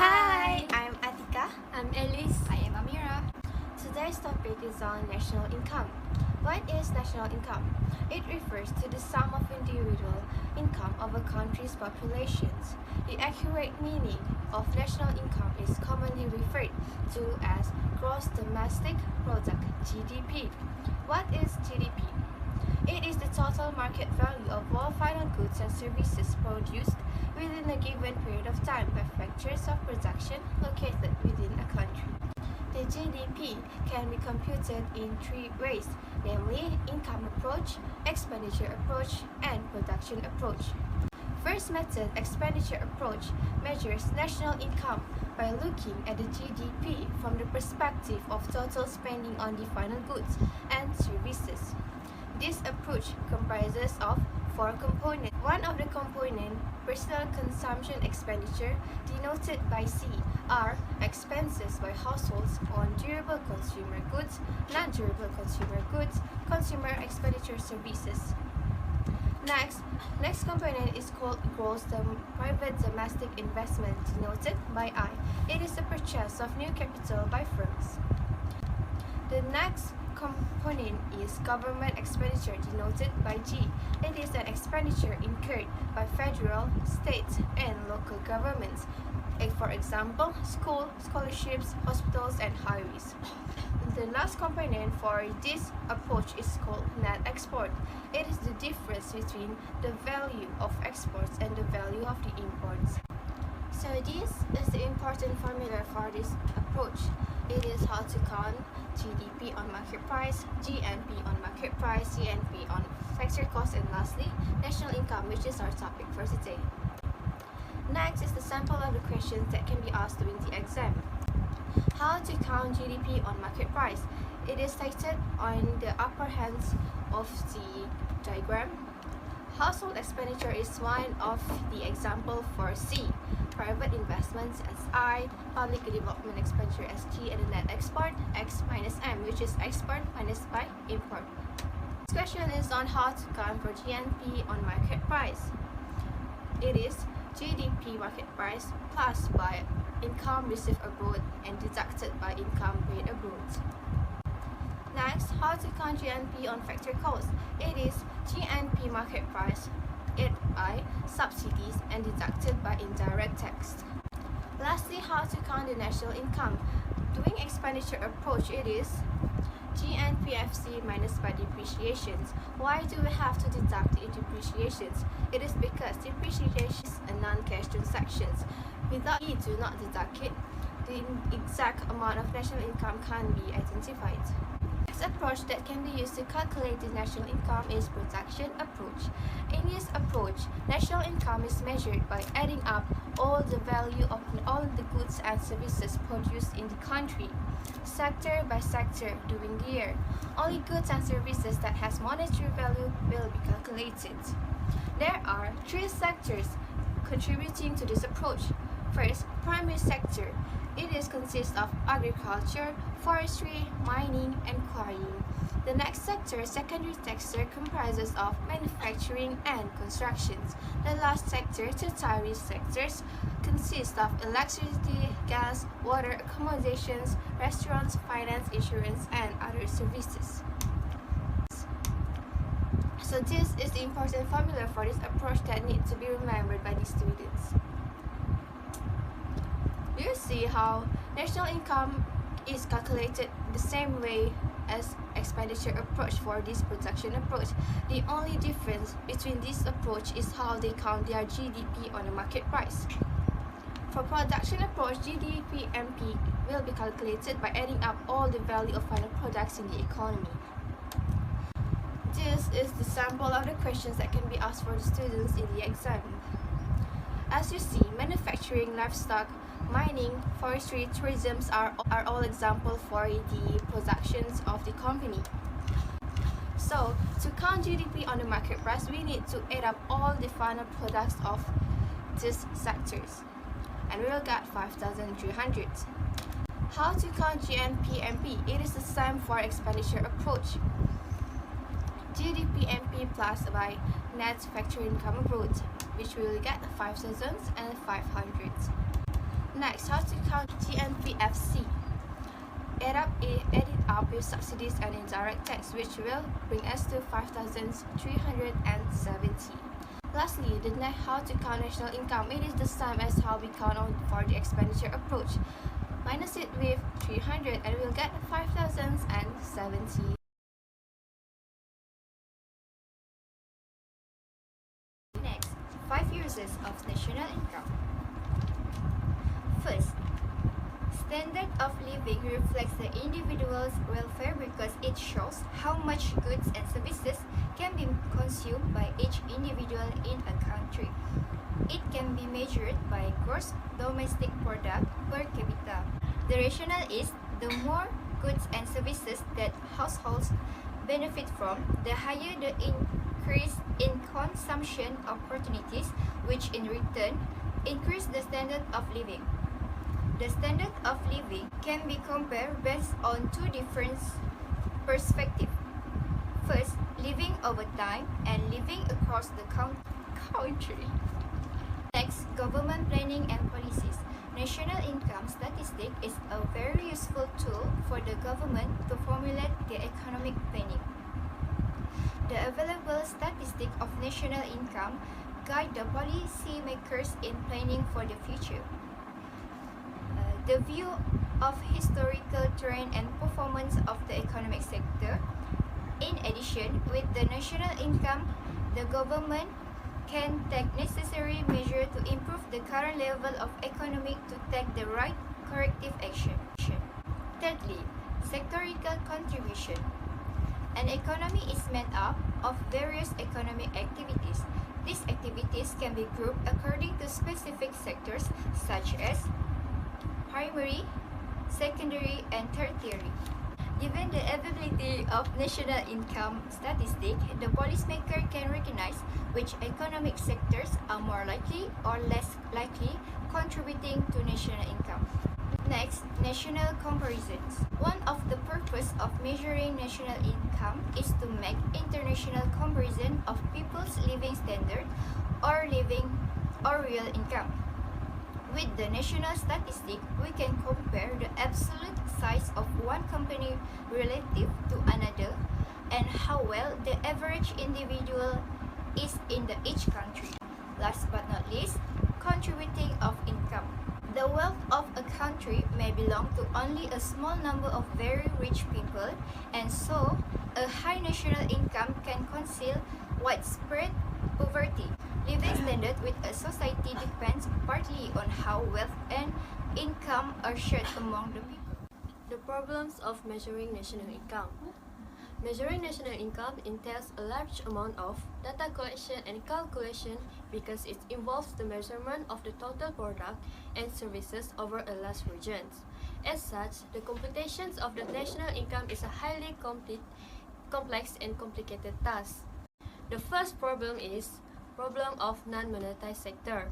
Hi, I'm Atika. I'm Alice. I am Amira. Today's topic is on national income. What is national income? It refers to the sum of individual income of a country's populations. The accurate meaning of national income is commonly referred to as gross domestic product (GDP). What is GDP? It is the total market value of all final goods and services produced within a given period of time by factors of production located within a country. The GDP can be computed in three ways, namely income approach, expenditure approach, and production approach. First method, expenditure approach, measures national income by looking at the GDP from the perspective of total spending on the final goods and services. This approach comprises of four components. One of the components, personal consumption expenditure, denoted by C, are expenses by households on durable consumer goods, non-durable consumer goods, consumer expenditure services. Next component is called gross private domestic investment, denoted by I. It is the purchase of new capital by firms. The next component is government expenditure, denoted by G. It is an expenditure incurred by federal, state, and local governments. For example, school, scholarships, hospitals, and highways. The last component for this approach is called net export. It is the difference between the value of exports and the value of the imports. So this is the important formula for this approach. It is how to count GDP on market price, GNP on market price, CNP on factor cost, and lastly, national income, which is our topic for today. Next is the sample of the questions that can be asked during the exam. How to count GDP on market price? It is stated on the upper hand of the diagram. Household expenditure is one of the example for C. Private investments as I, public development expenditure as G, and the net export X minus M, which is export minus by import. This question is on how to count for GNP on market price. It is GDP market price plus by income received abroad and deducted by income paid abroad. Next, how to count GNP on factor cost. It is GNP market price added by subsidies and deducted by indirect tax. Lastly, how to count the national income. Doing expenditure approach, it is GNPFC minus by depreciations. Why do we have to deduct the depreciations? It is because depreciation is a non-cash transaction. Without we do not deduct it, the exact amount of national income can be identified. Next approach that can be used to calculate the national income is production approach. In this approach, national income is measured by adding up all the value of all the goods and services produced in the country, sector by sector during the year. Only goods and services that has monetary value will be calculated. There are three sectors contributing to this approach. First, primary sector. It consists of agriculture, forestry, mining, and quarrying. The next sector, secondary sector, comprises of manufacturing and constructions. The last sector, tertiary sectors, consist of electricity, gas, water, accommodations, restaurants, finance, insurance, and other services. So this is the important formula for this approach that needs to be remembered by the students. Do you see how national income is calculated the same way as expenditure approach for this production approach? The only difference between this approach is how they count their GDP on the market price. For production approach, GDP MP will be calculated by adding up all the value of final products in the economy. This is the sample of the questions that can be asked for the students in the exam. As you see, manufacturing, livestock, mining, forestry, tourism are all examples for the productions of the company. So, to count GDP on the market price, we need to add up all the final products of these sectors, and we will get 5,300. How to count GNP-MP? It is the same for expenditure approach. GDP-MP plus by net factor income abroad, which we will get 5,500. Next, how to count GNPFC. Add it up with subsidies and indirect tax, which will bring us to 5,370. Lastly, the next how to count national income. It is the same as how we count on for the expenditure approach. Minus it with 300 and we'll get 5,070. Next, 5 uses of national income. First, standard of living reflects the individual's welfare because it shows how much goods and services can be consumed by each individual in a country. It can be measured by gross domestic product per capita. The rationale is the more goods and services that households benefit from, the higher the increase in consumption opportunities, which in return increase the standard of living. The standard of living can be compared based on two different perspectives. First, living over time and living across the country. Next, government planning and policies. National income statistic is a very useful tool for the government to formulate the economic planning. The available statistic of national income guide the policy makers in planning for the future. The view of historical trend and performance of the economic sector. In addition, with the national income, the government can take necessary measures to improve the current level of economy to take the right corrective action. Thirdly, sectorial contribution. An economy is made up of various economic activities. These activities can be grouped according to specific sectors such as primary, secondary, and tertiary. Given the availability of national income statistic, the policymaker can recognize which economic sectors are more likely or less likely contributing to national income. Next, national comparisons. One of the purposes of measuring national income is to make international comparison of people's living standard or real income. With the national statistic, we can compare the absolute size of one company relative to another and how well the average individual is in each country. Last but not least, contributing of income. The wealth of a country may belong to only a small number of very rich people, and so a high national income can conceal widespread poverty. Living standard with a society depends partly on how wealth and income are shared among the people. The problems of measuring national income. Measuring national income entails a large amount of data collection and calculation because it involves the measurement of the total product and services over a large region. As such, the computations of the national income is a highly complex and complicated task. The first problem is problem of non-monetized sector.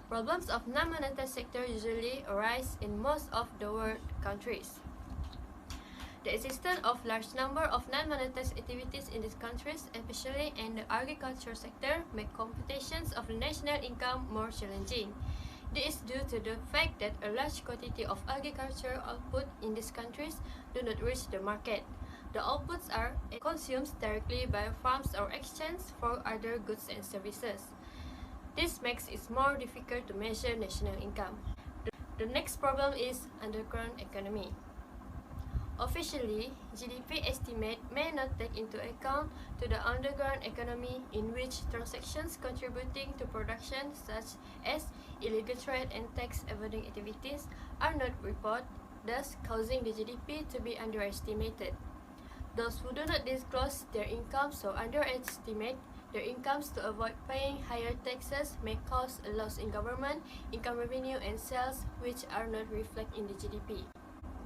Problems of non-monetized sector usually arise in most of the world countries. The existence of large number of non-monetized activities in these countries, especially in the agriculture sector, make computations of the national income more challenging. This is due to the fact that a large quantity of agricultural output in these countries do not reach the market. The outputs are consumed directly by farms or exchanged for other goods and services. This makes it more difficult to measure national income. The next problem is underground economy. Officially, GDP estimate may not take into account to the underground economy in which transactions contributing to production such as illegal trade and tax evading activities are not reported, thus causing the GDP to be underestimated. Those who do not disclose their incomes or underestimate their incomes to avoid paying higher taxes may cause a loss in government, income revenue and sales which are not reflected in the GDP.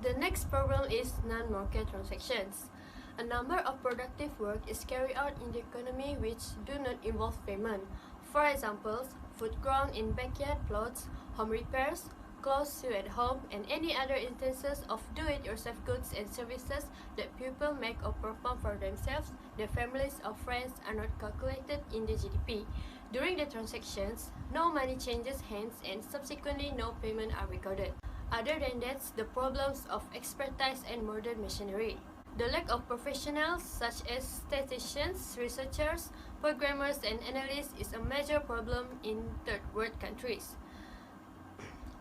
The next problem is non-market transactions. A number of productive work is carried out in the economy which do not involve payment. For example, food grown in backyard plots, home repairs, clothes you at home, and any other instances of do-it-yourself goods and services that people make or perform for themselves, their families or friends are not calculated in the GDP. During the transactions, no money changes hands and subsequently no payment are recorded. Other than that, the problems of expertise and modern machinery. The lack of professionals such as statisticians, researchers, programmers, and analysts is a major problem in third world countries.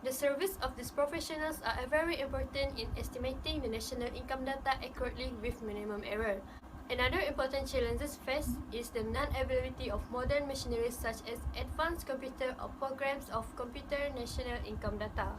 The service of these professionals are very important in estimating the national income data accurately with minimum error. Another important challenge faced is the non-availability of modern machinery such as advanced computer or programs of computer national income data.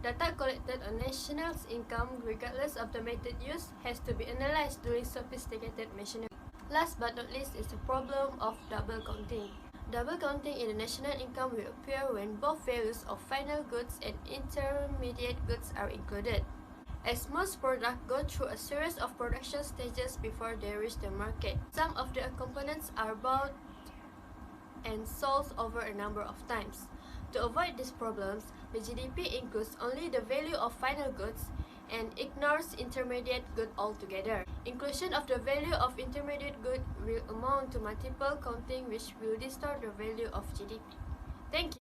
Data collected on national income, regardless of the method used, has to be analyzed during sophisticated machinery. Last but not least is the problem of double counting. Double counting in the national income will appear when both values of final goods and intermediate goods are included. As most products go through a series of production stages before they reach the market, some of the components are bought and sold over a number of times. To avoid these problems, the GDP includes only the value of final goods and ignores intermediate goods altogether. Inclusion of the value of intermediate goods will amount to multiple counting, which will distort the value of GDP. Thank you.